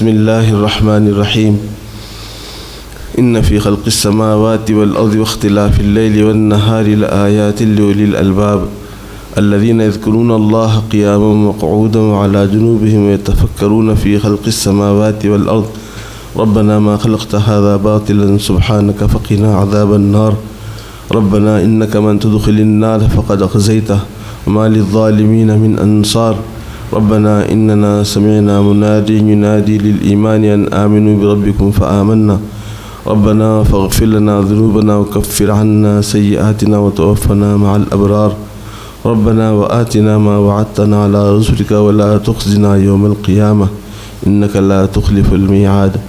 بسم الله الرحمن الرحيم إن في خلق السماوات والأرض واختلاف الليل والنهار لآيات لأولي الألباب الذين يذكرون الله قياما وقعودا وعلى جنوبهم ويتفكرون في خلق السماوات والأرض ربنا ما خلقت هذا باطلا سبحانك فقنا عذاب النار ربنا إنك من تدخل النار فقد أخزيته وما للظالمين من أنصار ربنا إننا سمعنا منادي ينادي للإيمان أن آمنوا بربكم فآمنا ربنا فاغفر لنا ذنوبنا وكفر عنا سيئاتنا وتوفنا مع الأبرار ربنا وآتنا ما وعدتنا على رسلك ولا تخزنا يوم القيامة إنك لا تخلف الميعاد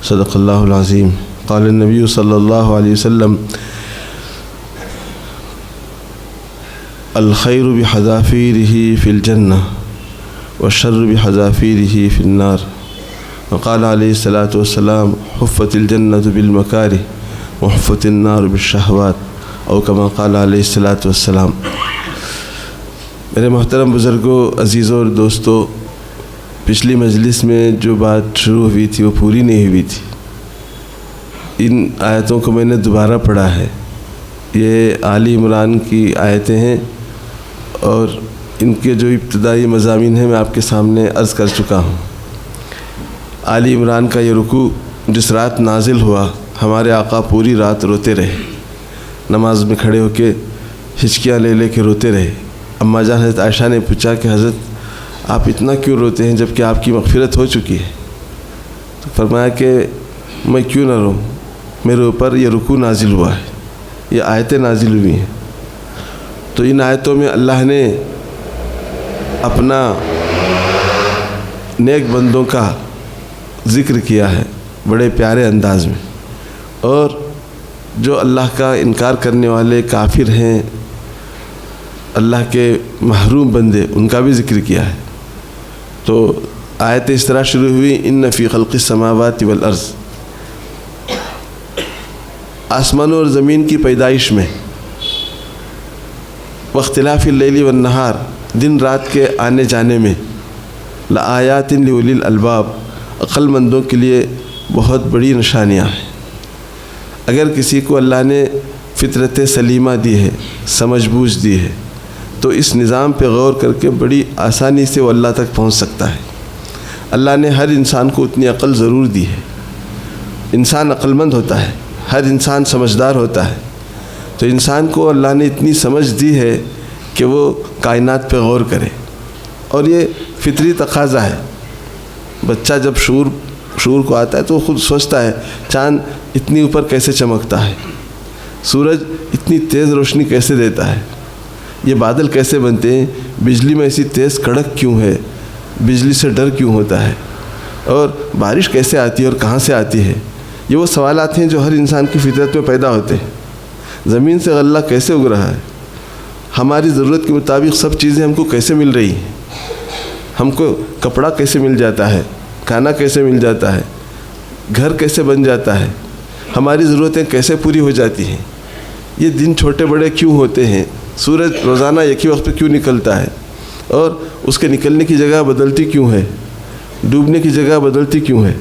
صدق الله العظيم. قال النبي صلى الله عليه وسلم الخير بحذافيره في الجنة والشر بحذافيره في النار وقال عليه الصلاة والسلام حفت الجنة بالمكاره وحفت النار بالشهوات أو كما قال عليه الصلاة والسلام. میرے محترم بزرگوں، عزیزوں اور دوستوں، پچھلی مجلس میں جو بات شروع ہوئی تھی وہ پوری نہیں ہوئی تھی. ان آیتوں کو میں نے دوبارہ پڑھا ہے. یہ آل عمران کی آیتیں ہیں اور ان کے جو ابتدائی مضامین ہیں میں آپ کے سامنے عرض کر چکا ہوں. آل عمران کا یہ رکوع جس رات نازل ہوا، ہمارے آقا پوری رات روتے رہے، نماز میں کھڑے ہو کے ہچکیاں لے لے کے روتے رہے. اماں جان حضرت عائشہ نے پوچھا کہ حضرت آپ اتنا کیوں روتے ہیں جب کہ آپ کی مغفرت ہو چکی ہے؟ تو فرمایا کہ میں کیوں نہ روں، میرے اوپر یہ رکوع نازل ہوا ہے، یہ آیتیں نازل ہوئی ہیں. تو ان آیتوں میں اللہ نے اپنا نیک بندوں کا ذکر کیا ہے بڑے پیارے انداز میں، اور جو اللہ کا انکار کرنے والے کافر ہیں، اللہ کے محروم بندے، ان کا بھی ذکر کیا ہے. تو آیت اس طرح شروع ہوئی ان فی خلق السماوات والارض، آسمانوں اور زمین کی پیدائش میں، واختلاف اللیل والنہار، دن رات کے آنے جانے میں، لآیات لأولی الالباب، عقل مندوں کے لیے بہت بڑی نشانیاں ہیں. اگر کسی کو اللہ نے فطرت سلیمہ دی ہے، سمجھ بوجھ دی ہے، تو اس نظام پہ غور کر کے بڑی آسانی سے وہ اللہ تک پہنچ سکتا ہے. اللہ نے ہر انسان کو اتنی عقل ضرور دی ہے. انسان عقل مند ہوتا ہے، ہر انسان سمجھدار ہوتا ہے. تو انسان کو اللہ نے اتنی سمجھ دی ہے کہ وہ کائنات پہ غور کرے، اور یہ فطری تقاضا ہے. بچہ جب شعور کو آتا ہے تو وہ خود سوچتا ہے چاند اتنی اوپر کیسے چمکتا ہے، سورج اتنی تیز روشنی کیسے دیتا ہے، یہ بادل کیسے بنتے ہیں، بجلی میں ایسی تیز کڑک کیوں ہے، بجلی سے ڈر کیوں ہوتا ہے، اور بارش کیسے آتی ہے اور کہاں سے آتی ہے. یہ وہ سوالات ہیں جو ہر انسان کی فطرت میں پیدا ہوتے ہیں. زمین سے غلہ کیسے اگ رہا ہے، ہماری ضرورت کے مطابق سب چیزیں ہم کو کیسے مل رہی ہیں، ہم کو کپڑا کیسے مل جاتا ہے، کھانا کیسے مل جاتا ہے، گھر کیسے بن جاتا ہے، ہماری ضرورتیں کیسے پوری ہو جاتی ہیں. یہ دن چھوٹے بڑے کیوں ہوتے ہیں، سورج روزانہ ایک ہی وقت پہ کیوں نکلتا ہے، اور اس کے نکلنے کی جگہ بدلتی کیوں ہے، ڈوبنے کی جگہ بدلتی کیوں ہے،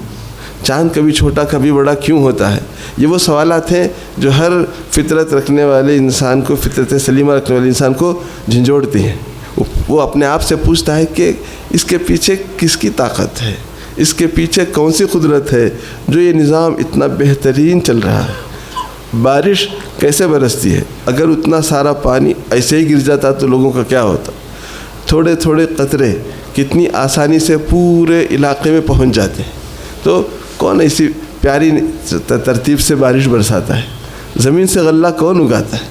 چاند کبھی چھوٹا کبھی بڑا کیوں ہوتا ہے. یہ وہ سوالات ہیں جو ہر فطرت رکھنے والے انسان کو، فطرت سلیمہ رکھنے والے انسان کو جھنجھوڑتے ہیں. وہ اپنے آپ سے پوچھتا ہے کہ اس کے پیچھے کس کی طاقت ہے، اس کے پیچھے کون سی قدرت ہے جو یہ نظام اتنا بہترین چل رہا ہے. بارش کیسے برستی ہے، اگر اتنا سارا پانی ایسے ہی گر جاتا تو لوگوں کا کیا ہوتا. تھوڑے تھوڑے قطرے کتنی آسانی سے پورے علاقے میں پہنچ جاتے ہیں. تو کون ایسی پیاری ترتیب سے بارش برساتا ہے، زمین سے غلہ کون اگاتا ہے.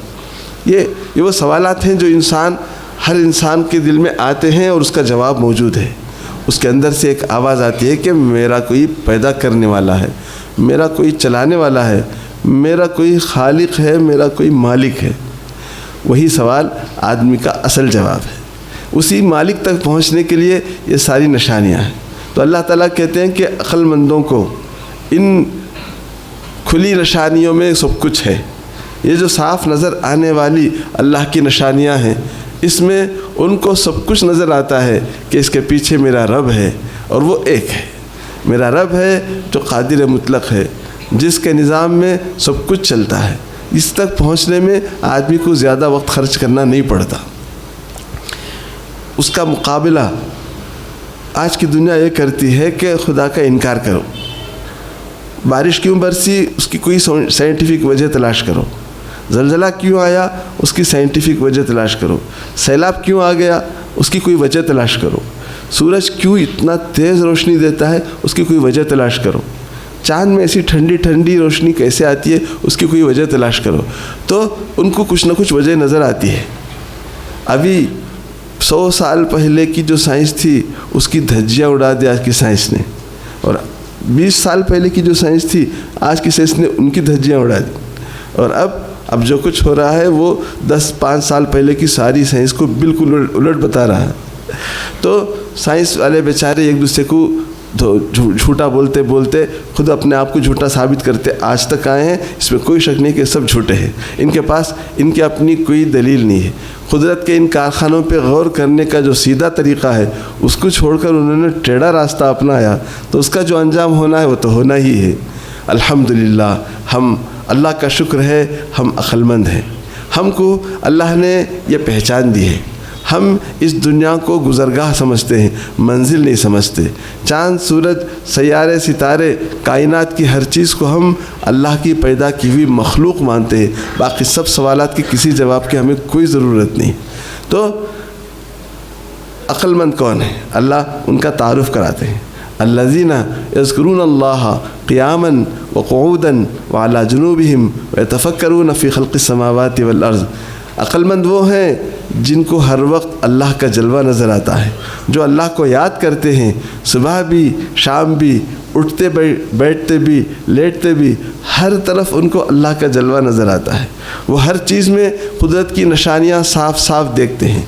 یہ وہ سوالات ہیں جو ہر انسان کے دل میں آتے ہیں، اور اس کا جواب موجود ہے. اس کے اندر سے ایک آواز آتی ہے کہ میرا کوئی پیدا کرنے والا ہے، میرا کوئی چلانے والا ہے، میرا کوئی خالق ہے، میرا کوئی مالک ہے. وہی سوال آدمی کا اصل جواب ہے. اسی مالک تک پہنچنے کے لیے یہ ساری نشانیاں ہیں. تو اللہ تعالیٰ کہتے ہیں کہ عقل مندوں کو ان کھلی نشانیوں میں سب کچھ ہے. یہ جو صاف نظر آنے والی اللہ کی نشانیاں ہیں، اس میں ان کو سب کچھ نظر آتا ہے کہ اس کے پیچھے میرا رب ہے اور وہ ایک ہے. میرا رب ہے جو قادر مطلق ہے، جس کے نظام میں سب کچھ چلتا ہے۔ اس تک پہنچنے میں آدمی کو زیادہ وقت خرچ کرنا نہیں پڑتا۔ اس کا مقابلہ آج کی دنیا یہ کرتی ہے کہ خدا کا انکار کرو، بارش کیوں برسی اس کی کوئی سائنٹیفک وجہ تلاش کرو، زلزلہ کیوں آیا اس کی سائنٹیفک وجہ تلاش کرو، سیلاب کیوں آ گیا اس کی کوئی وجہ تلاش کرو، سورج کیوں اتنا تیز روشنی دیتا ہے اس کی کوئی وجہ تلاش کرو، چاند میں ایسی ٹھنڈی ٹھنڈی روشنی کیسے آتی ہے اس کی کوئی وجہ تلاش کرو، تو ان کو کچھ نہ کچھ وجہ نظر آتی ہے۔ ابھی 100 سال پہلے کی جو سائنس تھی اس کی دھجیاں اڑا دی آج کی سائنس نے، اور 20 سال پہلے کی جو سائنس تھی آج کی سائنس نے ان کی دھجیاں اڑا دی، اور اب جو کچھ ہو رہا ہے وہ 5 سال پہلے کی ساری سائنس کو بالکل الٹ بتا رہا ہے۔ تو سائنس والے بیچارے ایک دوسرے کو جھوٹا بولتے بولتے خود اپنے آپ کو جھوٹا ثابت کرتے آج تک آئے ہیں، اس میں کوئی شک نہیں کہ سب جھوٹے ہیں، ان کے پاس ان کی اپنی کوئی دلیل نہیں ہے۔ قدرت کے ان کارخانوں پہ غور کرنے کا جو سیدھا طریقہ ہے اس کو چھوڑ کر انہوں نے ٹیڑھا راستہ اپنایا، تو اس کا جو انجام ہونا ہے وہ تو ہونا ہی ہے۔ الحمدللہ، ہم اللہ کا شکر ہے ہم عقل مند ہیں، ہم کو اللہ نے یہ پہچان دی ہے۔ ہم اس دنیا کو گزرگاہ سمجھتے ہیں، منزل نہیں سمجھتے۔ چاند، سورج، سیارے، ستارے، کائنات کی ہر چیز کو ہم اللہ کی پیدا کی ہوئی مخلوق مانتے ہیں، باقی سب سوالات کے کسی جواب کی ہمیں کوئی ضرورت نہیں۔ تو عقل مند کون ہے؟ اللہ ان کا تعارف کراتے ہیں۔ الذین یذکرون اللہ قیاما وقعودا وعلی جنوبہم ویتفکرون فی خلق السماوات والارض۔ عقل مند وہ ہیں جن کو ہر وقت اللہ کا جلوہ نظر آتا ہے، جو اللہ کو یاد کرتے ہیں، صبح بھی شام بھی، اٹھتے بیٹھتے بھی لیٹتے بھی، ہر طرف ان کو اللہ کا جلوہ نظر آتا ہے۔ وہ ہر چیز میں قدرت کی نشانیاں صاف صاف دیکھتے ہیں،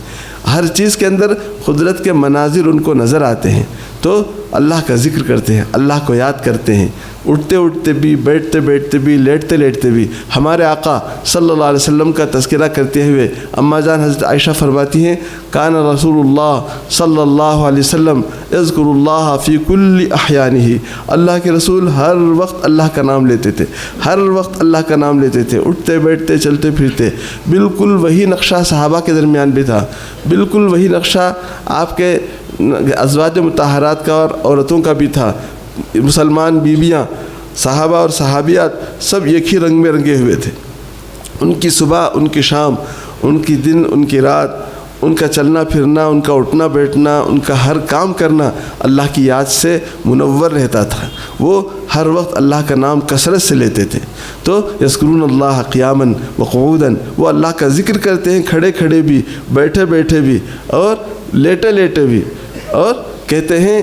ہر چیز کے اندر قدرت کے مناظر ان کو نظر آتے ہیں، تو اللہ کا ذکر کرتے ہیں، اللہ کو یاد کرتے ہیں، اٹھتے اٹھتے بھی، بیٹھتے بیٹھتے بھی، لیٹتے لیٹتے بھی۔ ہمارے آقا صلی اللہ علیہ وسلم کا تذکرہ کرتے ہوئے اما جان حضرت عائشہ فرماتی ہیں، کان رسول اللہ صلی اللہ علیہ وسلم یذکر اللہ فی کل احیانہ، اللہ کے رسول ہر وقت اللہ کا نام لیتے تھے، ہر وقت اللہ کا نام لیتے تھے، اٹھتے بیٹھتے چلتے پھرتے۔ بالکل وہی نقشہ صحابہ کے درمیان بھی تھا، بالکل وہی نقشہ آپ کے ازواج مطہرات کا اور عورتوں کا بھی تھا۔ مسلمان بیویاں، صحابہ اور صحابیات سب ایک ہی رنگ میں رنگے ہوئے تھے۔ ان کی صبح، ان کی شام، ان کی دن، ان کی رات، ان کا چلنا پھرنا، ان کا اٹھنا بیٹھنا، ان کا ہر کام کرنا اللہ کی یاد سے منور رہتا تھا۔ وہ ہر وقت اللہ کا نام کثرت سے لیتے تھے۔ تو یذکرون اللہ قیاما وقعودا، وہ اللہ کا ذکر کرتے ہیں کھڑے کھڑے بھی، بیٹھے بیٹھے بھی، اور لیٹے لیٹے بھی، اور کہتے ہیں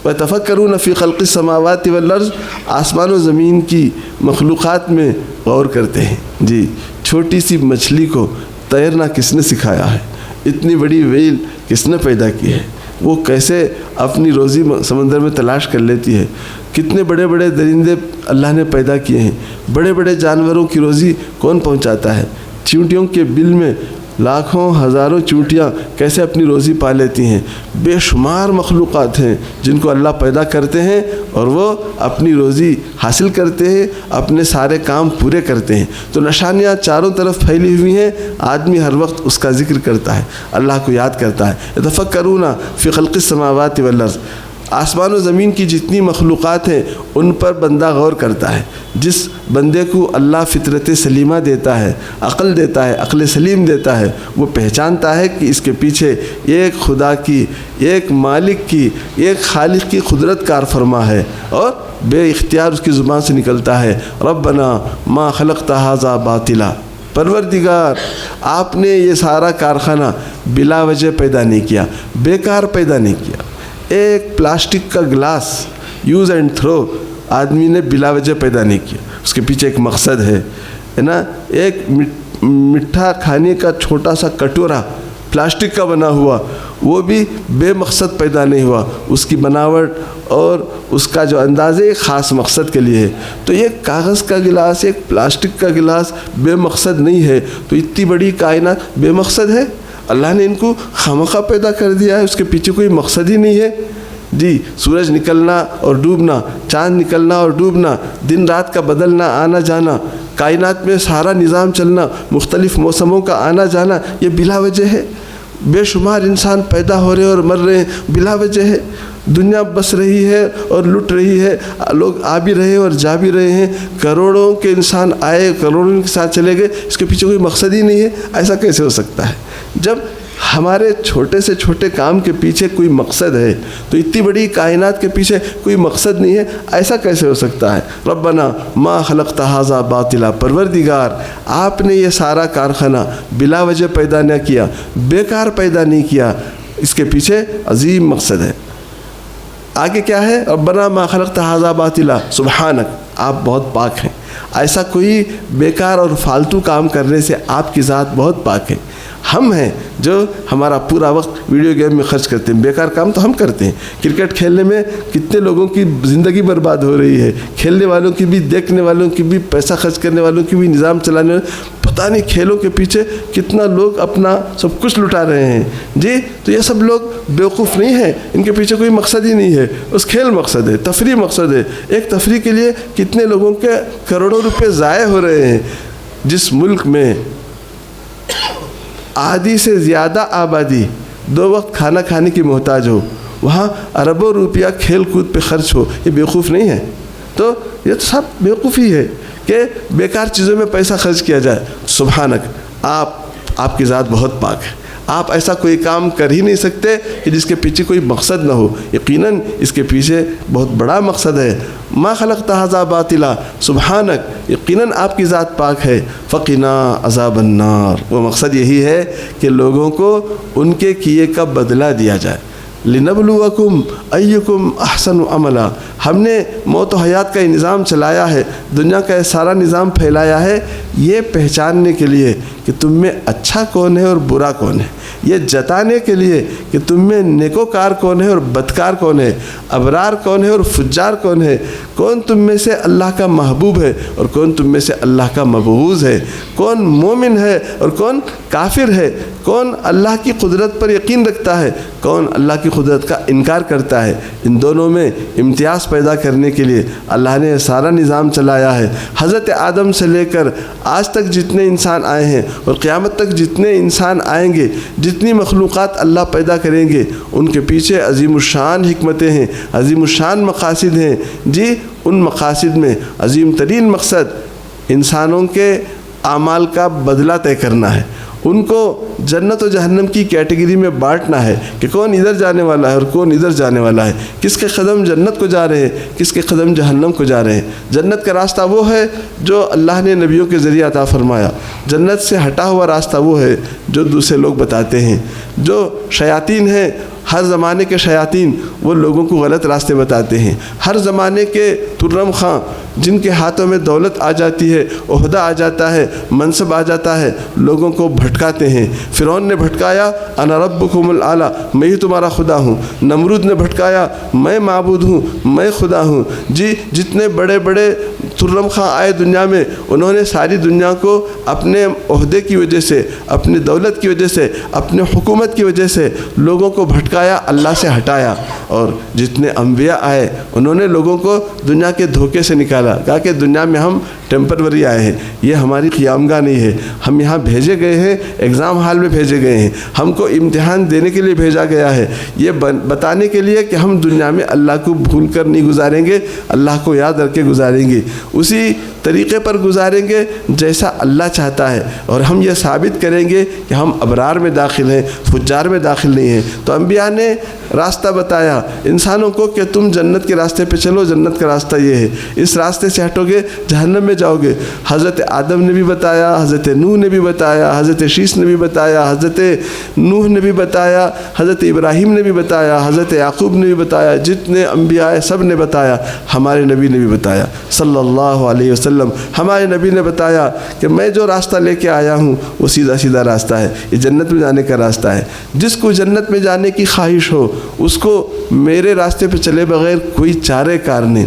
وَتَفَكَّرُونَ فِي خَلْقِ السَّمَاوَاتِ وَالْأَرْضِ، آسمان و زمین کی مخلوقات میں غور کرتے ہیں۔ جی، چھوٹی سی مچھلی کو تیرنا کس نے سکھایا ہے؟ اتنی بڑی ویل کس نے پیدا کی ہے؟ وہ کیسے اپنی روزی سمندر میں تلاش کر لیتی ہے؟ کتنے بڑے بڑے درندے اللہ نے پیدا کیے ہیں، بڑے بڑے جانوروں کی روزی کون پہنچاتا ہے؟ چیونٹیوں کے بل میں لاکھوں ہزاروں چونٹیاں کیسے اپنی روزی پا لیتی ہیں؟ بے شمار مخلوقات ہیں جن کو اللہ پیدا کرتے ہیں اور وہ اپنی روزی حاصل کرتے ہیں، اپنے سارے کام پورے کرتے ہیں۔ تو نشانیاں چاروں طرف پھیلی ہوئی ہیں، آدمی ہر وقت اس کا ذکر کرتا ہے، اللہ کو یاد کرتا ہے۔ یتفکرون فی خلق السماوات والارض، آسمان و زمین کی جتنی مخلوقات ہیں ان پر بندہ غور کرتا ہے۔ جس بندے کو اللہ فطرت سلیمہ دیتا ہے، عقل دیتا ہے، عقل سلیم دیتا ہے، وہ پہچانتا ہے کہ اس کے پیچھے ایک خدا کی، ایک مالک کی، ایک خالق کی قدرت کار فرما ہے، اور بے اختیار اس کی زبان سے نکلتا ہے ربنا ما خلقت ھذا باطلا، پروردگار آپ نے یہ سارا کارخانہ بلا وجہ پیدا نہیں کیا، بیکار پیدا نہیں کیا۔ ایک پلاسٹک کا گلاس یوز اینڈ تھرو آدمی نے بلا وجہ پیدا نہیں کیا، اس کے پیچھے ایک مقصد ہے نا۔ ایک میٹھا کھانے کا چھوٹا سا کٹورا پلاسٹک کا بنا ہوا، وہ بھی بے مقصد پیدا نہیں ہوا، اس کی بناوٹ اور اس کا جو اندازے ایک خاص مقصد کے لیے ہے۔ تو یہ کاغذ کا گلاس، ایک پلاسٹک کا گلاس بے مقصد نہیں ہے، تو اتنی بڑی کائنات بے مقصد ہے؟ اللہ نے ان کو خامخواہ پیدا کر دیا ہے، اس کے پیچھے کوئی مقصد ہی نہیں ہے۔ جی سورج نکلنا اور ڈوبنا، چاند نکلنا اور ڈوبنا، دن رات کا بدلنا آنا جانا، کائنات میں سارا نظام چلنا، مختلف موسموں کا آنا جانا، یہ بلا وجہ ہے۔ بے شمار انسان پیدا ہو رہے اور مر رہے ہیں، بلا وجہ ہے۔ دنیا بس رہی ہے اور لٹ رہی ہے، لوگ آ بھی رہے ہیں اور جا بھی رہے ہیں، کروڑوں کے انسان آئے، کروڑوں کے ساتھ چلے گئے، اس کے پیچھے کوئی مقصد ہی نہیں ہے۔ ایسا کیسے ہو سکتا ہے؟ جب ہمارے چھوٹے سے چھوٹے کام کے پیچھے کوئی مقصد ہے تو اتنی بڑی کائنات کے پیچھے کوئی مقصد نہیں ہے، ایسا کیسے ہو سکتا ہے؟ ربنا ما خلقت ھذا باطلا، پروردگار آپ نے یہ سارا کارخانہ بلا وجہ پیدا نہ کیا، بیکار پیدا نہیں کیا، اس کے پیچھے عظیم مقصد ہے۔ آگے کیا ہے؟ ربنا ما خلقت ھذا باطلا سبحانک، آپ بہت پاک ہیں، ایسا کوئی بیکار اور فالتو کام کرنے سے آپ کی ذات بہت پاک ہے۔ ہم ہیں جو ہمارا پورا وقت ویڈیو گیم میں خرچ کرتے ہیں، بیکار کام تو ہم کرتے ہیں۔ کرکٹ کھیلنے میں کتنے لوگوں کی زندگی برباد ہو رہی ہے، کھیلنے والوں کی بھی، دیکھنے والوں کی بھی، پیسہ خرچ کرنے والوں کی بھی، نظام چلانے والوں، پتہ نہیں کھیلوں کے پیچھے کتنا لوگ اپنا سب کچھ لٹا رہے ہیں۔ جی تو یہ سب لوگ بیوقوف نہیں ہیں، ان کے پیچھے کوئی مقصد ہی نہیں ہے، اس کھیل مقصد ہے، تفریح مقصد ہے۔ ایک تفریح کے لیے کتنے لوگوں کے کروڑوں روپے ضائع ہو رہے ہیں۔ جس ملک میں آدھی سے زیادہ آبادی 2 وقت کھانا کھانے کی محتاج ہو، وہاں اربوں روپیہ کھیل کود پہ خرچ ہو، یہ بیوقوف نہیں ہے؟ تو یہ تو سب بیوقوفی ہے کہ بیکار چیزوں میں پیسہ خرچ کیا جائے۔ سبحانک، آپ کی ذات بہت پاک ہے، آپ ایسا کوئی کام کر ہی نہیں سکتے کہ جس کے پیچھے کوئی مقصد نہ ہو۔ یقیناً اس کے پیچھے بہت بڑا مقصد ہے۔ ما خلقت ھذا باطلا سبحانک، یقیناً آپ کی ذات پاک ہے۔ فقنا عذاب النار، وہ مقصد یہی ہے کہ لوگوں کو ان کے کیے کا بدلہ دیا جائے۔ لنبلوکم ایکم احسن عملا، ہم نے موت و حیات کا یہ نظام چلایا ہے، دنیا کا یہ سارا نظام پھیلایا ہے، یہ پہچاننے کے لیے کہ تم میں اچھا کون ہے اور برا کون ہے، یہ جتانے کے لیے کہ تم میں نیکوکار کون ہے اور بدکار کون ہے، ابرار کون ہے اور فجار کون ہے، کون تم میں سے اللہ کا محبوب ہے اور کون تم میں سے اللہ کا مبغوض ہے، کون مومن ہے اور کون کافر ہے، کون اللہ کی قدرت پر یقین رکھتا ہے، کون اللہ کی قدرت کا انکار کرتا ہے۔ ان دونوں میں امتیاز پیدا کرنے کے لیے اللہ نے سارا نظام چلایا ہے۔ حضرت آدم سے لے کر آج تک جتنے انسان آئے ہیں اور قیامت تک جتنے انسان آئیں گے، جتنی مخلوقات اللہ پیدا کریں گے، ان کے پیچھے عظیم الشان حکمتیں ہیں، عظیم الشان مقاصد ہیں۔ جی ان مقاصد میں عظیم ترین مقصد انسانوں کے اعمال کا بدلہ طے کرنا ہے، ان کو جنت و جہنم کی کیٹیگری میں بانٹنا ہے کہ کون ادھر جانے والا ہے اور کون ادھر جانے والا ہے، کس کے قدم جنت کو جا رہے ہیں، کس کے قدم جہنم کو جا رہے ہیں۔ جنت کا راستہ وہ ہے جو اللہ نے نبیوں کے ذریعے عطا فرمایا، جنت سے ہٹا ہوا راستہ وہ ہے جو دوسرے لوگ بتاتے ہیں۔ جو شیاطین ہیں، ہر زمانے کے شیاطین، وہ لوگوں کو غلط راستے بتاتے ہیں۔ ہر زمانے کے ترم خاں جن کے ہاتھوں میں دولت آ جاتی ہے، عہدہ آ جاتا ہے، منصب آ جاتا ہے، لوگوں کو بھٹکاتے ہیں۔ فرعون نے بھٹکایا، انا ربکم الاعلی، میں ہی تمہارا خدا ہوں۔ نمرود نے بھٹکایا، میں معبود ہوں، میں خدا ہوں۔ جی جتنے بڑے بڑے ترم خاں آئے دنیا میں، انہوں نے ساری دنیا کو اپنے عہدے کی وجہ سے، اپنی دولت کی وجہ سے، اپنے حکومت کی وجہ سے لوگوں کو بھٹکایا، اللہ سے ہٹایا۔ اور جتنے انبیاء آئے، انہوں نے لوگوں کو دنیا کے دھوکے سے نکالا، کہا کہ دنیا میں ہم ٹیمپروری آئے ہیں، یہ ہماری قیام گاہ نہیں ہے، ہم یہاں بھیجے گئے ہیں، ایگزام ہال میں بھیجے گئے ہیں، ہم کو امتحان دینے کے لیے بھیجا گیا ہے، یہ بتانے کے لیے کہ ہم دنیا میں اللہ کو بھول کر نہیں گزاریں گے، اللہ کو یاد رکھ کے گزاریں گے، اسی طریقے پر گزاریں گے جیسا اللہ چاہتا ہے، اور ہم یہ ثابت کریں گے کہ ہم ابرار میں داخل ہیں، فجار میں داخل نہیں ہیں۔ تو انبیاء نے راستہ بتایا انسانوں کو کہ تم جنت کے راستے پہ چلو، جنت کا راستہ یہ ہے، اس راستے سے ہٹو گے جہنم میں جاؤ گے۔ حضرت آدم نے بھی بتایا، حضرت نوح نے بھی بتایا، حضرت شیش نے بھی بتایا، حضرت نوح نے بھی بتایا، حضرت ابراہیم نے بھی بتایا، حضرت یعقوب نے بھی بتایا، جتنے انبیاء سب نے بتایا، ہمارے نبی نے بھی بتایا صلی اللہ علیہ وسلم۔ ہمارے نبی نے بتایا کہ میں جو راستہ لے کے آیا ہوں وہ سیدھا سیدھا راستہ ہے، یہ جنت میں جانے کا راستہ ہے۔ جس کو جنت میں جانے کی خواہش ہو اس کو میرے راستے پہ چلے بغیر کوئی چارے کار نہیں۔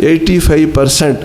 85%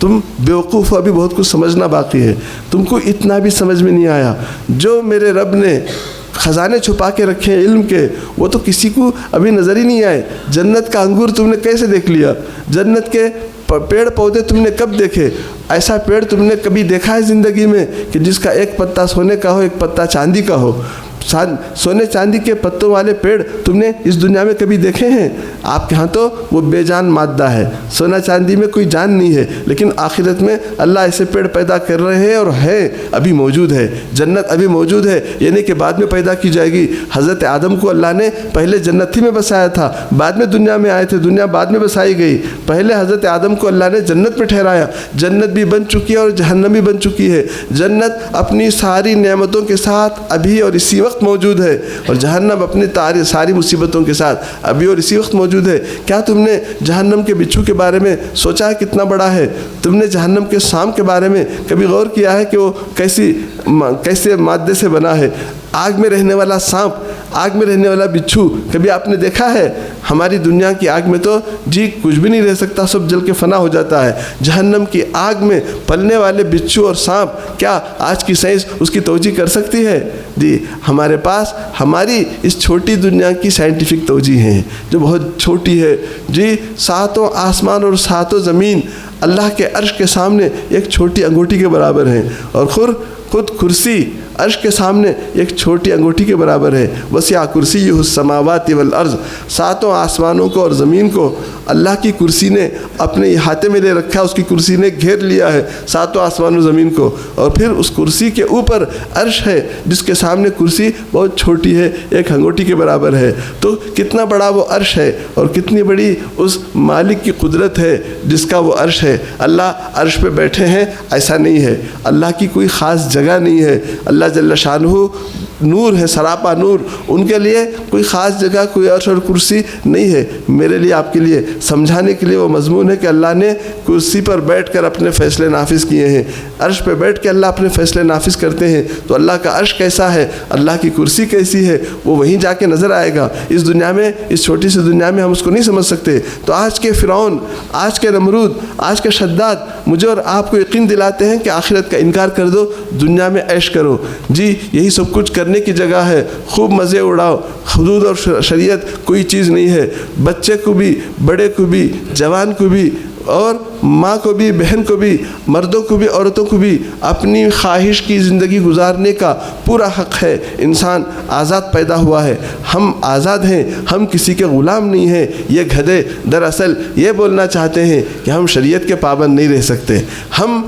تم بیوقوف ہو، ابھی بہت کچھ سمجھنا باقی ہے، تم کو اتنا بھی سمجھ میں نہیں آیا۔ جو میرے رب نے خزانے چھپا کے رکھے ہیں علم کے، وہ تو کسی کو ابھی نظر ہی نہیں آئے۔ جنت کا انگور تم نے کیسے دیکھ لیا؟ جنت کے پیڑ پودے تم نے کب دیکھے؟ ایسا پیڑ تم نے کبھی دیکھا ہے زندگی میں کہ جس کا ایک پتا سونے کا ہو، ایک پتا چاندی کا ہو؟ سونے چاندی کے پتوں والے پیڑ تم نے اس دنیا میں کبھی دیکھے ہیں؟ آپ کے ہاں تو وہ بے جان مادہ ہے، سونا چاندی میں کوئی جان نہیں ہے، لیکن آخرت میں اللہ ایسے پیڑ پیدا کر رہے ہیں، اور ہے ابھی موجود ہے، جنت ابھی موجود ہے، یعنی کہ بعد میں پیدا کی جائے گی۔ حضرت آدم کو اللہ نے پہلے جنت ہی میں بسایا تھا، بعد میں دنیا میں آئے تھے، دنیا بعد میں بسائی گئی۔ پہلے حضرت آدم کو اللہ نے جنت پہ ٹھہرایا، جنت بھی بن چکی ہے اور جہنم بھی بن چکی ہے۔ جنت اپنی ساری نعمتوں کے ساتھ ابھی اور اسی وقت موجود ہے، اور جہنم اپنی ساری مصیبتوں کے ساتھ ابھی اور اسی وقت موجود ہے۔ کیا تم نے جہنم کے بچھو کے بارے میں سوچا ہے کتنا بڑا ہے؟ تم نے جہنم کے سانپ کے بارے میں کبھی غور کیا ہے کہ وہ کیسے مادے سے بنا ہے؟ آگ میں رہنے والا سانپ، آگ میں رہنے والا بچھو کبھی آپ نے دیکھا ہے؟ ہماری دنیا کی آگ میں تو کچھ بھی نہیں رہ سکتا، سب جل کے فنا ہو جاتا ہے۔ جہنم کی آگ میں پلنے والے بچھو اور سانپ، کیا آج کی سائنس اس کی توجہ کر سکتی ہے؟ ہمارے پاس ہماری اس چھوٹی دنیا کی سائنٹیفک توجہ ہیں جو بہت چھوٹی ہے۔ ساتوں آسمان اور ساتوں زمین اللہ کے عرش کے سامنے ایک چھوٹی انگوٹھی کے برابر ہیں، اور خود کرسی عرش کے سامنے ایک چھوٹی انگوٹھی کے برابر ہے۔ وسع کرسیہ السماوات والارض، ساتوں آسمانوں کو اور زمین کو اللہ کی کرسی نے اپنے احاطے میں لے رکھا ہے، اس کی کرسی نے گھیر لیا ہے ساتوں آسمان و زمین کو، اور پھر اس کرسی کے اوپر عرش ہے جس کے سامنے کرسی بہت چھوٹی ہے، ایک انگوٹھی کے برابر ہے۔ تو کتنا بڑا وہ عرش ہے اور کتنی بڑی اس مالک کی قدرت ہے جس کا وہ عرش ہے۔ اللہ عرش پہ بیٹھے ہیں ایسا نہیں ہے، اللہ کی کوئی خاص جگہ نہیں ہے۔ اللہ جل شانہ نور ہے، سراپا نور، ان کے لیے کوئی خاص جگہ، کوئی عرش اور کرسی نہیں ہے۔ میرے لیے، آپ کے لیے سمجھانے کے لیے وہ مضمون ہے کہ اللہ نے کرسی پر بیٹھ کر اپنے فیصلے نافذ کیے ہیں، عرش پہ بیٹھ کے اللہ اپنے فیصلے نافذ کرتے ہیں۔ تو اللہ کا عرش کیسا ہے، اللہ کی کرسی کیسی ہے، وہ وہیں جا کے نظر آئے گا۔ اس دنیا میں، اس چھوٹی سی دنیا میں ہم اس کو نہیں سمجھ سکتے۔ تو آج کے فرعون، آج کے نمرود، آج کے شداد مجھے اور آپ کو یقین دلاتے ہیں کہ آخرت کا انکار کر دو، دنیا میں عیش کرو۔ یہی سب کچھ کرنے کی جگہ ہے، خوب مزے اڑاؤ، حدود اور شریعت کوئی چیز نہیں ہے۔ بچے کو بھی، بڑے کو بھی، جوان کو بھی، اور ماں کو بھی، بہن کو بھی، مردوں کو بھی، عورتوں کو بھی اپنی خواہش کی زندگی گزارنے کا پورا حق ہے۔ انسان آزاد پیدا ہوا ہے، ہم آزاد ہیں، ہم کسی کے غلام نہیں ہیں۔ یہ گدھے دراصل یہ بولنا چاہتے ہیں کہ ہم شریعت کے پابند نہیں رہ سکتے، ہم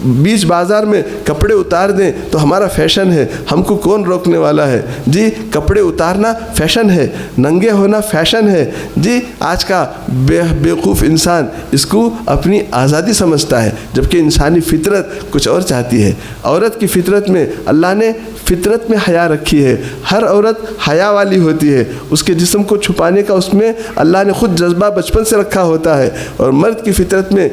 بیچ بازار میں کپڑے اتار دیں تو ہمارا فیشن ہے، ہم کو کون روکنے والا ہے؟ کپڑے اتارنا فیشن ہے، ننگے ہونا فیشن ہے۔ آج کا بیوقوف انسان اس کو اپنی آزادی سمجھتا ہے، جبکہ انسانی فطرت کچھ اور چاہتی ہے۔ عورت کی فطرت میں اللہ نے فطرت میں حیا رکھی ہے، ہر عورت حیا والی ہوتی ہے، اس کے جسم کو چھپانے کا اس میں اللہ نے خود جذبہ بچپن سے رکھا ہوتا ہے۔ اور مرد کی فطرت میں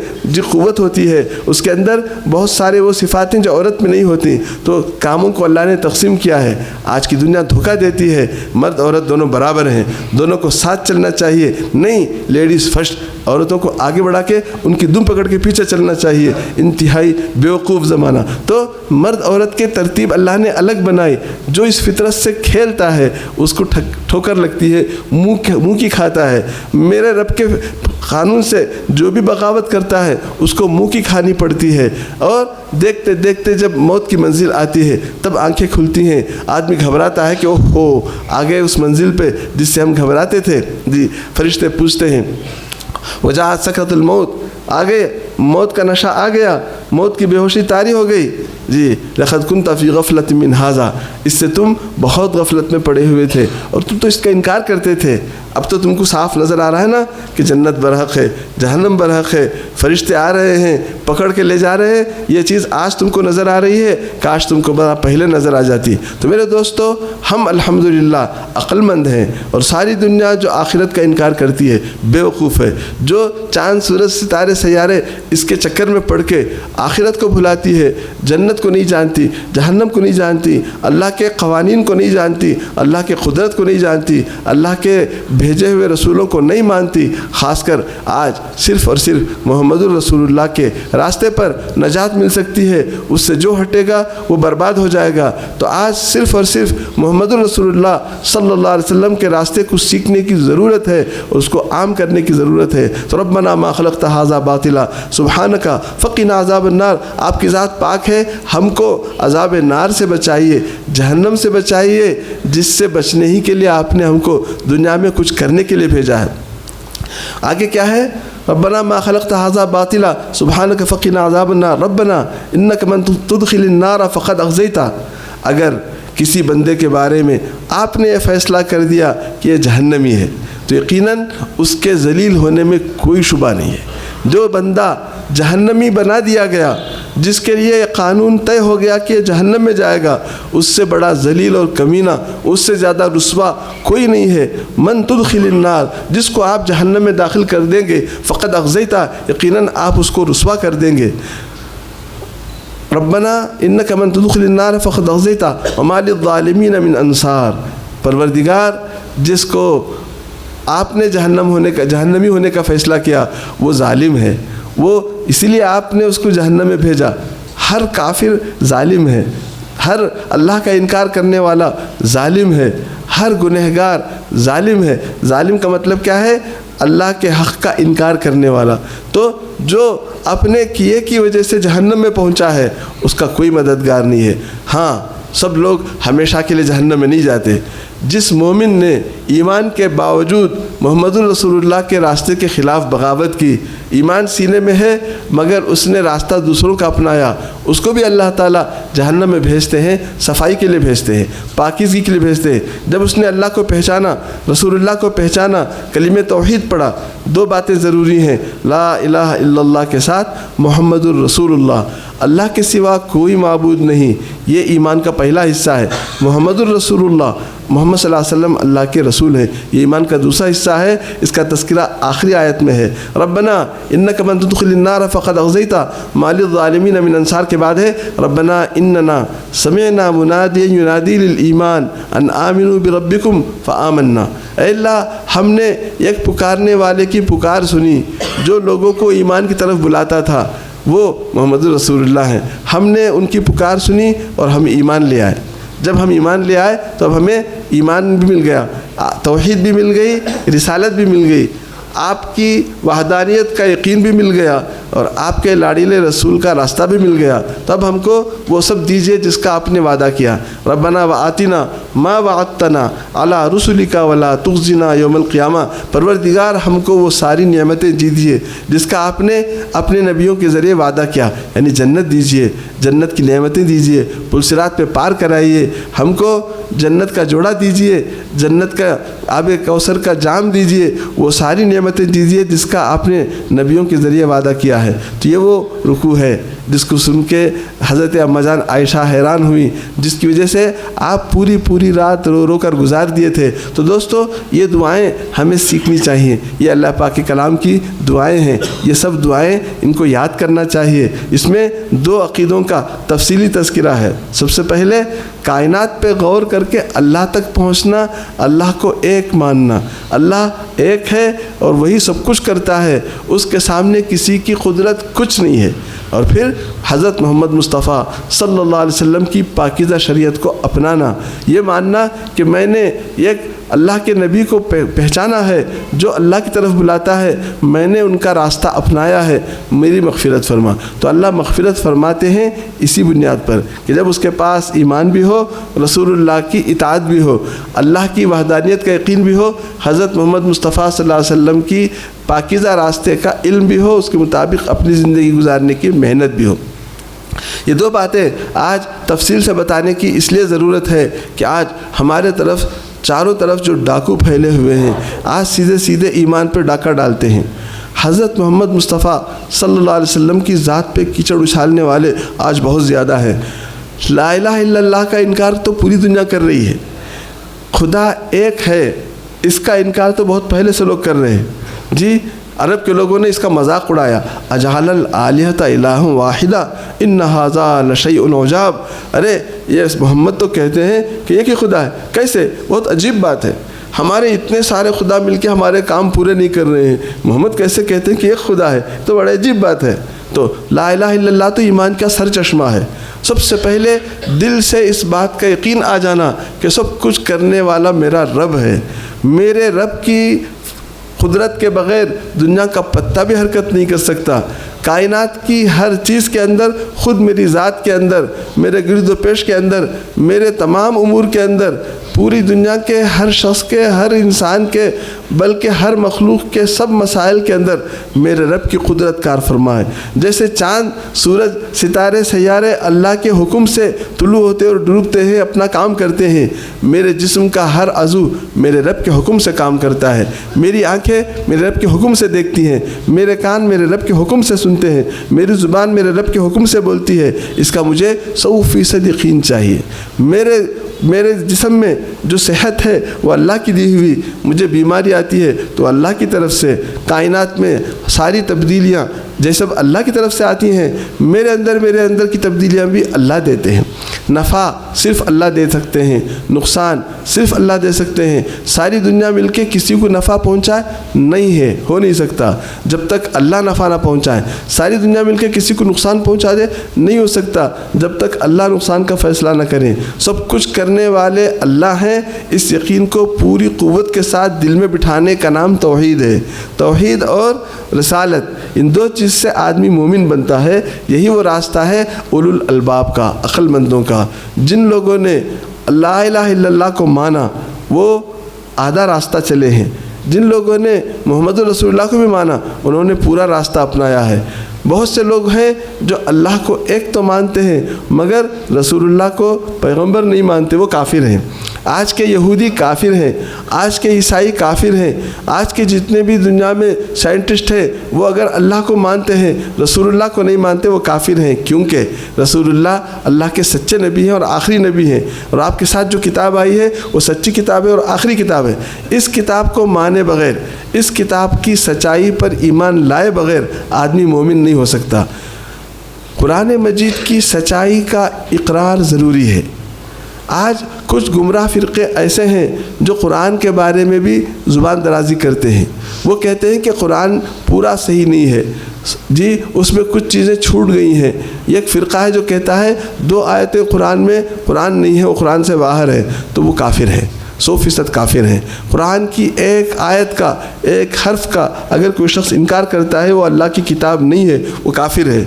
قوت ہوتی ہے، اس کے اندر بہت سارے وہ صفاتیں جو عورت میں نہیں ہوتی۔ تو کاموں کو اللہ نے تقسیم کیا ہے۔ آج کی دنیا دھوکہ دیتی ہے، مرد عورت دونوں برابر ہیں، دونوں کو ساتھ چلنا چاہیے، نہیں لیڈیز فرسٹ، عورتوں کو آگے بڑھا کے ان کی دم پکڑ کے پیچھے چلنا چاہیے۔ انتہائی بیوقوف زمانہ۔ تو مرد عورت کے ترتیب اللہ نے الگ بنائی، جو اس فطرت سے کھیلتا ہے اس کو ٹھوکر لگتی ہے، منہ کی کھاتا ہے۔ میرے رب کے قانون سے جو بھی بغاوت کرتا ہے اس کو منہ کی کھانی پڑتی ہے، اور دیکھتے دیکھتے جب موت کی منزل آتی ہے تب آنکھیں کھلتی ہیں، آدمی گھبراتا ہے کہ اوہو آ گئے اس منزل پہ جس سے ہم گھبراتے تھے۔ فرشتے پوچھتے ہیں وجاءت سکرۃ الموت، آ گئے، موت کا نشہ آ گیا، موت کی بے ہوشی طاری ہو گئی۔ لقد كنت في غفلة من هذا، اس سے تم بہت غفلت میں پڑے ہوئے تھے اور تم تو اس کا انکار کرتے تھے۔ اب تو تم کو صاف نظر آ رہا ہے نا کہ جنت برحق ہے، جہنم برحق ہے، فرشتے آ رہے ہیں، پکڑ کے لے جا رہے ہیں۔ یہ چیز آج تم کو نظر آ رہی ہے، کاش تم کو بڑا پہلے نظر آ جاتی۔ تو میرے دوستو، ہم الحمدللہ عقل مند ہیں، اور ساری دنیا جو آخرت کا انکار کرتی ہے بیوقوف ہے۔ جو چاند سورج ستارے سیارے اس کے چکر میں پڑ کے آخرت کو بھلاتی ہے، جنت کو نہیں جانتی، جہنم کو نہیں جانتی، اللہ کے قوانین کو نہیں جانتی، اللہ کے قدرت کو نہیں جانتی، اللہ کے بھیجے ہوئے رسولوں کو نہیں مانتی، خاص کر آج صرف اور صرف محمد الرسول اللہ کے راستے پر نجات مل سکتی ہے، اس سے جو ہٹے گا وہ برباد ہو جائے گا۔ تو آج صرف اور صرف محمد الرسول اللہ صلی اللہ علیہ وسلم کے راستے کو سیکھنے کی ضرورت ہے، اس کو عام کرنے کی ضرورت ہے۔ تو ربنا ما خلقت ھذا باطلا سبحانک فقنا عذاب النار، آپ کی ذات پاک ہے، ہم کو عذاب نار سے بچائیے، جہنم سے بچائیے، جس سے بچنے ہی کے لیے آپ نے ہم کو دنیا میں کچھ کرنے کے لیے بھیجا ہے۔ آگے کیا ہے؟ ربنا ما خلقت ھذا باطلا سبحانک فقنا عذاب النار ربنا انک من تدخل النار فقد اخزیتہ۔ اگر کسی بندے کے بارے میں آپ نے یہ فیصلہ کر دیا کہ یہ جہنمی ہے تو یقیناً اس کے ذلیل ہونے میں کوئی شبہ نہیں ہے۔ جو بندہ جہنمی بنا دیا گیا، جس کے لیے یہ قانون طے ہو گیا کہ یہ جہنم میں جائے گا، اس سے بڑا ذلیل اور کمینہ، اس سے زیادہ رسوا کوئی نہیں ہے۔ من تدخل النار، جس کو آپ جہنم میں داخل کر دیں گے، فقد اخزیتہ، یقیناً آپ اس کو رسوا کر دیں گے۔ ربنا انک من تدخل النار فقد اخزیتہ وما للظالمین من انصار۔ پروردگار، جس کو آپ نے جہنمی ہونے کا فیصلہ کیا وہ ظالم ہے، وہ اسی لیے آپ نے اس کو جہنم میں بھیجا۔ ہر کافر ظالم ہے، ہر اللہ کا انکار کرنے والا ظالم ہے، ہر گنہگار ظالم ہے۔ ظالم کا مطلب کیا ہے؟ اللہ کے حق کا انکار کرنے والا۔ تو جو اپنے کیے کی وجہ سے جہنم میں پہنچا ہے، اس کا کوئی مددگار نہیں ہے۔ ہاں، سب لوگ ہمیشہ کے لیے جہنم میں نہیں جاتے۔ جس مومن نے ایمان کے باوجود محمد الرسول اللہ کے راستے کے خلاف بغاوت کی، ایمان سینے میں ہے مگر اس نے راستہ دوسروں کا اپنایا، اس کو بھی اللہ تعالیٰ جہنم میں بھیجتے ہیں، صفائی کے لیے بھیجتے ہیں، پاکیزگی کے لیے بھیجتے ہیں۔ جب اس نے اللہ کو پہچانا، رسول اللہ کو پہچانا، کلمہ توحید پڑھا، دو باتیں ضروری ہیں، لا الہ الا اللہ کے ساتھ محمد الرسول اللہ، اللہ کے سوا کوئی معبود نہیں، یہ ایمان کا پہلا حصہ ہے۔ محمد الرسول اللہ، محمد صلی اللہ علیہ وسلم اللہ کے رسول ہیں، یہ ایمان کا دوسرا حصہ ہے، اس کا تذکرہ آخری آیت میں ہے۔ ربنا انک من تدخل النار فقد اخزیتہ ما للظالمین من انصار کے بعد ہے ربنا اننا سمعنا منادیا ینادی للایمان ان آمنوا بربکم فآمنا۔ اے اللہ، ہم نے ایک پکارنے والے کی پکار سنی جو لوگوں کو ایمان کی طرف بلاتا تھا، وہ محمد رسول اللہ ہیں۔ ہم نے ان کی پکار سنی اور ہم ایمان لے آئے۔ جب ہم ایمان لے آئے تو اب ہمیں ایمان بھی مل گیا، توحید بھی مل گئی، رسالت بھی مل گئی، آپ کی وحدانیت کا یقین بھی مل گیا اور آپ کے لاڈیلے رسول کا راستہ بھی مل گیا۔ تب ہم کو وہ سب دیجئے جس کا آپ نے وعدہ کیا۔ ربنا وآتنا ما وعدتنا علی رسلک ولا تخزنا یوم القیامہ۔ پروردگار، ہم کو وہ ساری نعمتیں دیجئے جس کا آپ نے اپنے نبیوں کے ذریعے وعدہ کیا، یعنی جنت دیجئے، جنت کی نعمتیں دیجئے، پل صراط پہ پار کرائیے، ہم کو جنت کا جوڑا دیجئے، جنت کا آب کوثر کا جام دیجئے، وہ ساری نعمتیں دیجئے جس کا آپ نے نبیوں کے ذریعے وعدہ کیا ہے۔ تو یہ وہ رکوع ہے جس کو سن کے حضرت اما جان عائشہ حیران ہوئی، جس کی وجہ سے آپ پوری رات رو رو کر گزار دیے تھے۔ تو دوستو، یہ دعائیں ہمیں سیکھنی چاہیے، یہ اللہ پاک کے کلام کی دعائیں ہیں، یہ سب دعائیں ان کو یاد کرنا چاہیے۔ اس میں دو عقیدوں کا تفصیلی تذکرہ ہے۔ سب سے پہلے کائنات پہ غور کر کے اللہ تک پہنچنا، اللہ کو ایک ماننا، اللہ ایک ہے اور وہی سب کچھ کرتا ہے، اس کے سامنے کسی کی قدرت کچھ نہیں ہے۔ اور پھر حضرت محمد مصطفیٰ صلی اللہ علیہ وسلم کی پاکیزہ شریعت کو اپنانا، یہ ماننا کہ میں نے ایک اللہ کے نبی کو پہچانا ہے جو اللہ کی طرف بلاتا ہے، میں نے ان کا راستہ اپنایا ہے، میری مغفرت فرما۔ تو اللہ مغفرت فرماتے ہیں اسی بنیاد پر کہ جب اس کے پاس ایمان بھی ہو، رسول اللہ کی اطاعت بھی ہو، اللہ کی وحدانیت کا یقین بھی ہو، حضرت محمد مصطفیٰ صلی اللہ علیہ وسلم کی پاکیزہ راستے کا علم بھی ہو، اس کے مطابق اپنی زندگی گزارنے کی محنت بھی ہو۔ یہ دو باتیں آج تفصیل سے بتانے کی اس لیے ضرورت ہے کہ آج ہمارے طرف چاروں طرف جو ڈاکو پھیلے ہوئے ہیں، آج سیدھے ایمان پہ ڈاکہ ڈالتے ہیں۔ حضرت محمد مصطفیٰ صلی اللہ علیہ وسلم کی ذات پہ کیچڑ اچھالنے والے آج بہت زیادہ ہیں۔ لا الہ الا اللہ کا انکار تو پوری دنیا کر رہی ہے، خدا ایک ہے اس کا انکار تو بہت پہلے سے لوگ کر رہے ہیں۔ جی، عرب کے لوگوں نے اس کا مذاق اڑایا، اجعل الآلہۃ الہا واحدا ان ھذا لشیء عجاب، ارے یہ محمد تو کہتے ہیں کہ ایک ہی خدا ہے، کیسے؟ بہت عجیب بات ہے، ہمارے اتنے سارے خدا مل کے ہمارے کام پورے نہیں کر رہے ہیں، محمد کیسے کہتے ہیں کہ ایک خدا ہے؟ تو بڑا عجیب بات ہے۔ تو لا الہ الا اللہ تو ایمان کا سر چشمہ ہے۔ سب سے پہلے دل سے اس بات کا یقین آ جانا کہ سب کچھ کرنے والا میرا رب ہے، میرے رب کی قدرت کے بغیر دنیا کا پتہ بھی حرکت نہیں کر سکتا، کائنات کی ہر چیز کے اندر، خود میری ذات کے اندر، میرے گرد و پیش کے اندر، میرے تمام امور کے اندر، پوری دنیا کے ہر شخص کے، ہر انسان کے، بلکہ ہر مخلوق کے سب مسائل کے اندر میرے رب کی قدرت کار فرما ہے۔ جیسے چاند، سورج، ستارے، سیارے اللہ کے حکم سے طلوع ہوتے اور ڈوبتے ہیں، اپنا کام کرتے ہیں، میرے جسم کا ہر عضو میرے رب کے حکم سے کام کرتا ہے، میری آنکھیں میرے رب کے حکم سے دیکھتی ہیں، میرے کان میرے رب کے حکم سے سنتے ہیں، میری زبان میرے رب کے حکم سے بولتی ہے، اس کا مجھے 100% یقین چاہیے۔ میرے جسم میں جو صحت ہے وہ اللہ کی دی ہوئی، مجھے بیماری آتی ہے تو اللہ کی طرف سے، کائنات میں ساری تبدیلیاں جیسے اللہ کی طرف سے آتی ہیں، میرے اندر کی تبدیلیاں بھی اللہ دیتے ہیں۔ نفع صرف اللہ دے سکتے ہیں، نقصان صرف اللہ دے سکتے ہیں۔ ساری دنیا مل کے کسی کو نفع پہنچائے نہیں ہے، ہو نہیں سکتا جب تک اللہ نفع نہ پہنچائے۔ ساری دنیا مل کے کسی کو نقصان پہنچا دے نہیں ہو سکتا جب تک اللہ نقصان کا فیصلہ نہ کرے۔ سب کچھ کرنے والے اللہ ہیں، اس یقین کو پوری قوت کے ساتھ دل میں بٹھانے کا نام توحید ہے۔ توحید اور رسالت، ان دو چیز سے آدمی مومن بنتا ہے، یہی وہ راستہ ہے اولو الالباب کا، عقل مندوں کا۔ جن لوگوں نے لا الہ الا اللہ کو مانا وہ آدھا راستہ چلے ہیں، جن لوگوں نے محمد رسول اللہ کو بھی مانا انہوں نے پورا راستہ اپنایا ہے۔ بہت سے لوگ ہیں جو اللہ کو ایک تو مانتے ہیں مگر رسول اللہ کو پیغمبر نہیں مانتے، وہ کافر ہیں۔ آج کے یہودی کافر ہیں، آج کے عیسائی کافر ہیں، آج کے جتنے بھی دنیا میں سائنٹسٹ ہیں وہ اگر اللہ کو مانتے ہیں رسول اللہ کو نہیں مانتے، وہ کافر ہیں، کیونکہ رسول اللہ اللہ کے سچے نبی ہیں اور آخری نبی ہیں، اور آپ کے ساتھ جو کتاب آئی ہے وہ سچی کتاب ہے اور آخری کتاب ہے۔ اس کتاب کو مانے بغیر، اس کتاب کی سچائی پر ایمان لائے بغیر آدمی مومن نہیں ہو سکتا۔ قرآن مجید کی سچائی کا اقرار ضروری ہے۔ آج کچھ گمراہ فرقے ایسے ہیں جو قرآن کے بارے میں بھی زبان درازی کرتے ہیں، وہ کہتے ہیں کہ قرآن پورا صحیح نہیں ہے، جی اس میں کچھ چیزیں چھوٹ گئی ہیں۔ ایک فرقہ ہے جو کہتا ہے 2 آیتیں قرآن میں قرآن نہیں ہے، وہ قرآن سے باہر ہے، تو وہ کافر ہے، 100% کافر ہیں۔ قرآن کی ایک آیت کا، ایک حرف کا اگر کوئی شخص انکار کرتا ہے وہ اللہ کی کتاب نہیں ہے، وہ کافر ہے۔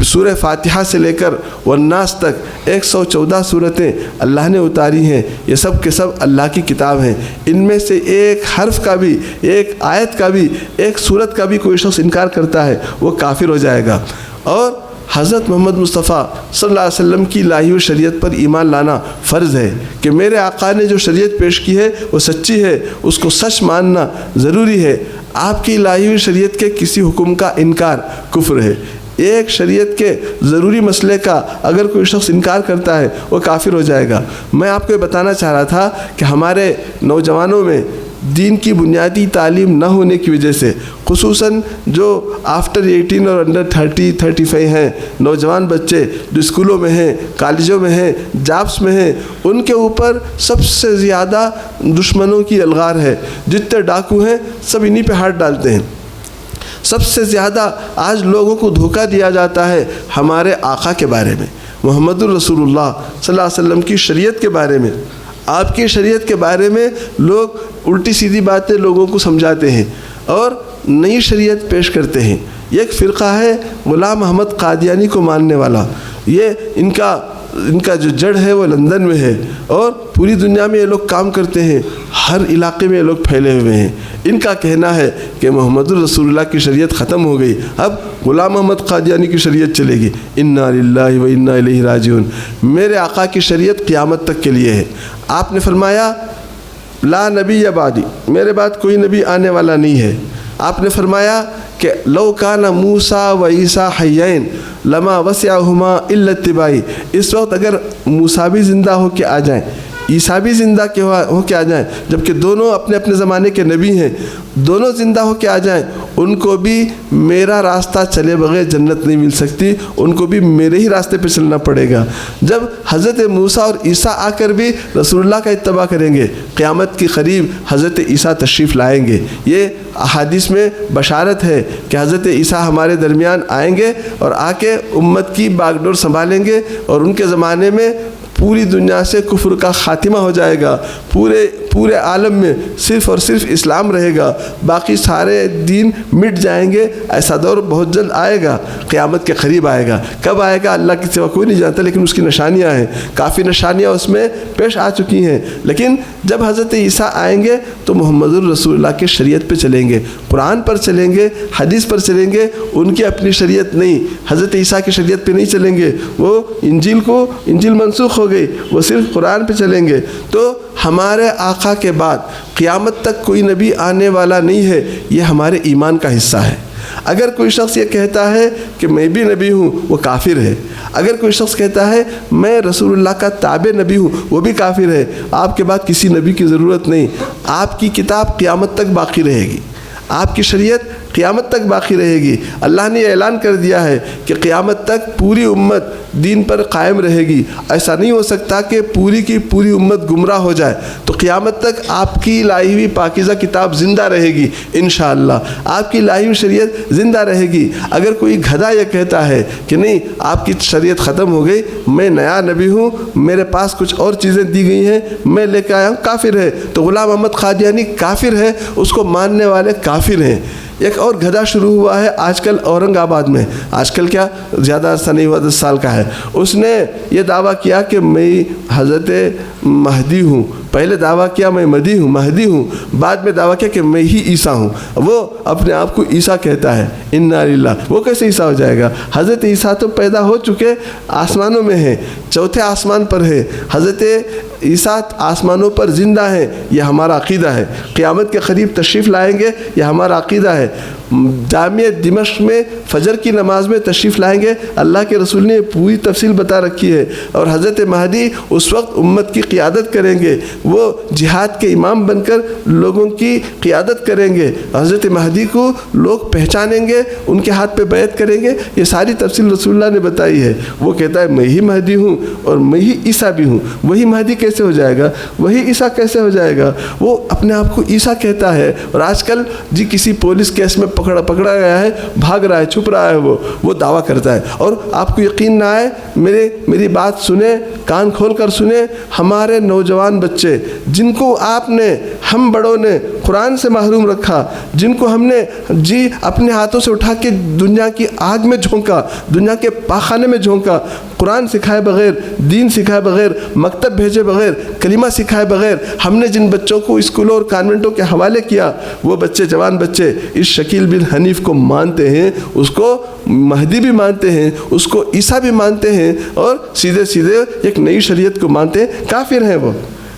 سورہ فاتحہ سے لے کر والناس تک 114 صورتیں اللہ نے اتاری ہیں، یہ سب کے سب اللہ کی کتاب ہیں۔ ان میں سے ایک حرف کا بھی، ایک آیت کا بھی، ایک صورت کا بھی کوئی شخص انکار کرتا ہے وہ کافر ہو جائے گا۔ اور حضرت محمد مصطفیٰ صلی اللہ علیہ وسلم کی لائی ہوئی شریعت پر ایمان لانا فرض ہے کہ میرے آقا نے جو شریعت پیش کی ہے وہ سچی ہے، اس کو سچ ماننا ضروری ہے۔ آپ کی لائی ہوئی شریعت کے کسی حکم کا انکار کفر ہے۔ ایک شریعت کے ضروری مسئلے کا اگر کوئی شخص انکار کرتا ہے وہ کافر ہو جائے گا۔ میں آپ کو یہ بتانا چاہ رہا تھا کہ ہمارے نوجوانوں میں دین کی بنیادی تعلیم نہ ہونے کی وجہ سے، خصوصاً جو آفٹر 18 اور انڈر 35 ہیں، نوجوان بچے جو اسکولوں میں ہیں، کالجوں میں ہیں، جابس میں ہیں، ان کے اوپر سب سے زیادہ دشمنوں کی الغار ہے۔ جتنے ڈاکو ہیں سب انہی پہ ہاتھ ڈالتے ہیں۔ سب سے زیادہ آج لوگوں کو دھوکہ دیا جاتا ہے ہمارے آقا کے بارے میں، محمد الرسول اللہ صلی اللہ علیہ وسلم کی شریعت کے بارے میں۔ آپ کی شریعت کے بارے میں لوگ الٹی سیدھی باتیں لوگوں کو سمجھاتے ہیں اور نئی شریعت پیش کرتے ہیں۔ یہ ایک فرقہ ہے غلام احمد قادیانی کو ماننے والا، یہ ان کا جو جڑ ہے وہ لندن میں ہے اور پوری دنیا میں یہ لوگ کام کرتے ہیں، ہر علاقے میں یہ لوگ پھیلے ہوئے ہیں۔ ان کا کہنا ہے کہ محمد الرسول اللہ کی شریعت ختم ہو گئی، اب غلام احمد قادیانی کی شریعت چلے گی۔ انا للہ و انا الیہ راجعون۔ میرے آقا کی شریعت قیامت تک کے لیے ہے۔ آپ نے فرمایا لا نبی بعدی، میرے بعد کوئی نبی آنے والا نہیں ہے۔ آپ نے فرمایا کہ لو کان موسیٰ و عیسیٰ حیین لما وسعہما الا اتباعی، اس وقت اگر موسیٰ بھی زندہ ہو کے آ جائیں، عیسیٰ بھی زندہ ہو کے آ جائیں، جبکہ دونوں اپنے اپنے زمانے کے نبی ہیں، دونوں زندہ ہو کے آ جائیں، ان کو بھی میرا راستہ چلے بغیر جنت نہیں مل سکتی، ان کو بھی میرے ہی راستے پہ چلنا پڑے گا۔ جب حضرت موسیٰ اور عیسیٰ آ کر بھی رسول اللہ کا اتباع کریں گے، قیامت کے قریب حضرت عیسیٰ تشریف لائیں گے۔ یہ احادیث میں بشارت ہے کہ حضرت عیسیٰ ہمارے درمیان آئیں گے اور آ کے امت کی باغ ڈور سنبھالیں گے، اور ان کے زمانے میں پوری دنیا سے کفر کا خاتمہ ہو جائے گا، پورے عالم میں صرف اور صرف اسلام رہے گا، باقی سارے دین مٹ جائیں گے۔ ایسا دور بہت جلد آئے گا، قیامت کے قریب آئے گا۔ کب آئے گا اللہ کی سوا کوئی نہیں جانتا، لیکن اس کی نشانیاں ہیں، کافی نشانیاں اس میں پیش آ چکی ہیں۔ لیکن جب حضرت عیسیٰ آئیں گے تو محمد الرسول اللہ کی شریعت پہ چلیں گے، قرآن پر چلیں گے، حدیث پر چلیں گے، ان کی اپنی شریعت نہیں، حضرت عیسیٰ کی شریعت پہ نہیں چلیں گے۔ وہ انجیل منسوخ ہو گئی، وہ صرف قرآن پہ چلیں گے۔ تو ہمارے آقا کے بعد قیامت تک کوئی نبی آنے والا نہیں ہے، یہ ہمارے ایمان کا حصہ ہے۔ اگر کوئی شخص یہ کہتا ہے کہ میں بھی نبی ہوں، وہ کافر ہے۔ اگر کوئی شخص کہتا ہے میں رسول اللہ کا تابع نبی ہوں، وہ بھی کافر ہے۔ آپ کے بعد کسی نبی کی ضرورت نہیں، آپ کی کتاب قیامت تک باقی رہے گی، آپ کی شریعت قیامت تک باقی رہے گی۔ اللہ نے یہ اعلان کر دیا ہے کہ قیامت تک پوری امت دین پر قائم رہے گی۔ ایسا نہیں ہو سکتا کہ پوری کی پوری امت گمراہ ہو جائے۔ تو قیامت تک آپ کی لائی ہوئی پاکیزہ کتاب زندہ رہے گی انشاءاللہ، آپ کی لائی ہوئی شریعت زندہ رہے گی۔ اگر کوئی گدھا یہ کہتا ہے کہ نہیں آپ کی شریعت ختم ہو گئی، میں نیا نبی ہوں، میرے پاس کچھ اور چیزیں دی گئی ہیں، میں لے کے آیا ہوں، کافر ہے۔ تو غلام احمد قادیانی کافر ہے، اس کو ماننے والے کافر ہیں۔ ایک اور گدھا شروع ہوا ہے آج کل اورنگ آباد میں، آج کل کیا زیادہ عرصہ نہیں ہوا، 10 سال کا ہے۔ اس نے یہ دعویٰ کیا کہ میں حضرت مہدی ہوں، پہلے دعویٰ کیا میں مہدی ہوں، بعد میں دعویٰ کیا کہ میں ہی عیسیٰ ہوں۔ وہ اپنے آپ کو عیسیٰ کہتا ہے، انا للہ۔ وہ کیسے عیسیٰ ہو جائے گا؟ حضرت عیسیٰ تو پیدا ہو چکے، آسمانوں میں ہیں، چوتھے آسمان پر ہے۔ حضرت عیسیٰ آسمانوں پر زندہ ہیں، یہ ہمارا عقیدہ ہے۔ قیامت کے قریب تشریف لائیں گے، یہ ہمارا عقیدہ ہے۔ جامع دمشق میں فجر کی نماز میں تشریف لائیں گے، اللہ کے رسول نے پوری تفصیل بتا رکھی ہے۔ اور حضرت مہدی اس وقت امت کی قیادت کریں گے، وہ جہاد کے امام بن کر لوگوں کی قیادت کریں گے۔ حضرت مہدی کو لوگ پہچانیں گے، ان کے ہاتھ پہ بیعت کریں گے۔ یہ ساری تفصیل رسول اللہ نے بتائی ہے۔ وہ کہتا ہے میں ہی مہدی ہوں اور میں ہی عیسیٰ بھی ہوں۔ وہی مہدی کیسے ہو جائے گا؟ وہی عیسیٰ کیسے ہو جائے گا؟ وہ اپنے آپ کو عیسیٰ کہتا ہے، اور آج کل کسی پولیس کیس میں پکڑا گیا ہے، بھاگ رہا ہے، چھپ رہا ہے، وہ دعویٰ کرتا ہے۔ اور آپ کو یقین نہ آئے، میری بات سنیں، کان کھول کر سنیں، ہمارے نوجوان بچے جن کو آپ نے، ہم بڑوں نے قرآن سے محروم رکھا، جن کو ہم نے اپنے ہاتھوں سے اٹھا کے دنیا کی آگ میں جھونکا، دنیا کے پاخانے میں جھونکا، قرآن سکھائے بغیر، دین سکھائے بغیر، مکتب بھیجے بغیر، کلمہ سکھائے بغیر ہم نے جن بچوں کو اسکولوں اور کانوینٹوں کے حوالے کیا، وہ بچے، جوان بچے اس شکیل بن حنیف کو مانتے ہیں، اس کو مہدی بھی مانتے ہیں، اس کو عیسیٰ بھی مانتے ہیں، اور سیدھے ایک نئی شریعت کو مانتے ہیں۔ کافر ہیں وہ۔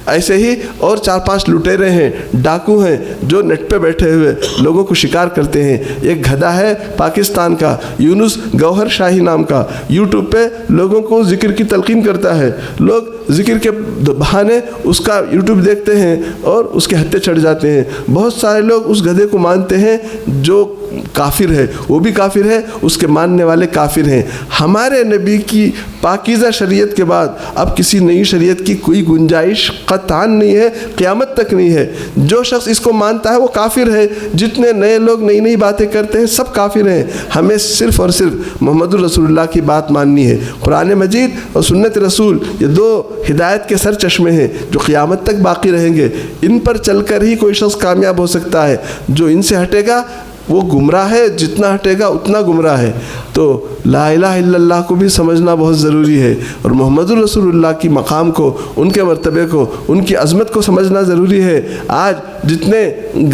ایسے ہی اور 4-5 لٹیرے ہیں، ڈاکو ہیں، جو نیٹ پہ بیٹھے ہوئے لوگوں کو شکار کرتے ہیں۔ ایک گدھا ہے پاکستان کا، یونس گوہر شاہی نام کا، یوٹیوب پہ لوگوں کو ذکر کی تلقین کرتا ہے۔ لوگ ذکر کے بہانے اس کا یوٹیوب دیکھتے ہیں اور اس کے ہتھے چڑھ جاتے ہیں۔ بہت سارے لوگ اس گدھے کو مانتے ہیں، جو کافر ہے، وہ بھی کافر ہے، اس کے ماننے والے کافر ہیں۔ ہمارے نبی کی پاکیزہ شریعت کے بعد اب کسی نئی شریعت کی کوئی گنجائش قطعاً نہیں ہے، قیامت تک نہیں ہے۔ جو شخص اس کو مانتا ہے وہ کافر ہے۔ جتنے نئے لوگ نئی باتیں کرتے ہیں سب کافر ہیں۔ ہمیں صرف اور صرف محمد الرسول اللہ کی بات ماننی ہے۔ قرآن مجید اور سنت رسول، یہ 2 ہدایت کے سر چشمے ہیں جو قیامت تک باقی رہیں گے۔ ان پر چل کر ہی کوئی شخص کامیاب ہو سکتا ہے۔ جو ان سے ہٹے گا وہ گمراہ ہے، جتنا ہٹے گا اتنا گمراہ ہے۔ تو لا الہ الا اللہ کو بھی سمجھنا بہت ضروری ہے، اور محمد الرسول اللہ کی مقام کو، ان کے مرتبے کو، ان کی عظمت کو سمجھنا ضروری ہے۔ آج جتنے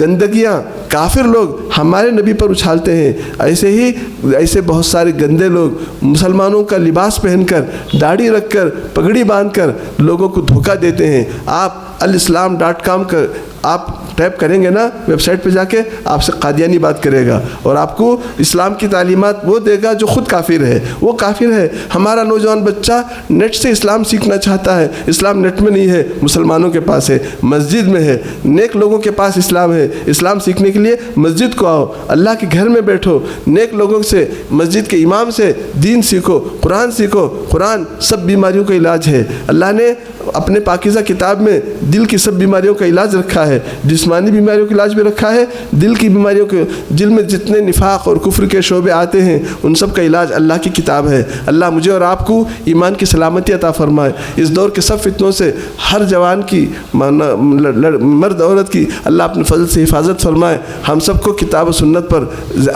گندگیاں کافر لوگ ہمارے نبی پر اچھالتے ہیں، ایسے بہت سارے گندے لوگ مسلمانوں کا لباس پہن کر، داڑھی رکھ کر، پگڑی باندھ کر لوگوں کو دھوکہ دیتے ہیں۔ آپ الاسلام.com آپ ٹیپ کریں گے نا ویب سائٹ پہ جا کے آپ سے قادیانی بات کرے گا اور آپ کو اسلام کی تعلیمات وہ دے گا جو خود کافر ہے. وہ کافر ہے. ہمارا نوجوان بچہ نیٹ سے اسلام سیکھنا چاہتا ہے. اسلام نیٹ میں نہیں ہے, مسلمانوں کے پاس ہے, مسجد میں ہے, نیک لوگوں کے پاس اسلام ہے. اسلام سیکھنے کے لیے مسجد کو آؤ, اللہ کے گھر میں بیٹھو, نیک لوگوں سے, مسجد کے امام سے دین سیکھو, قرآن سیکھو. قرآن سب بیماریوں کا علاج ہے. اللہ نے اپنے پاکیزہ کتاب میں دل کی سب بیماریوں کا علاج رکھا ہے. جسمانی بیماریوں کا علاج بھی رکھا ہے, دل کی بیماریوں کے, دل میں جتنے نفاق اور کفر کے شعبے آتے ہیں ان سب کا علاج اللہ کی کتاب ہے. اللہ مجھے اور آپ کو ایمان کی سلامتی عطا فرمائے. اس دور کے سب فتنوں سے ہر جوان کی, مرد عورت کی اللہ اپنے فضل سے حفاظت فرمائے. ہم سب کو کتاب و سنت پر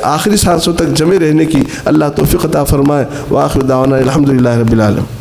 آخری سانسوں تک جمے رہنے کی اللہ توفیق عطا فرمائے. وآخر دعوانا الحمدللہ رب العالمین.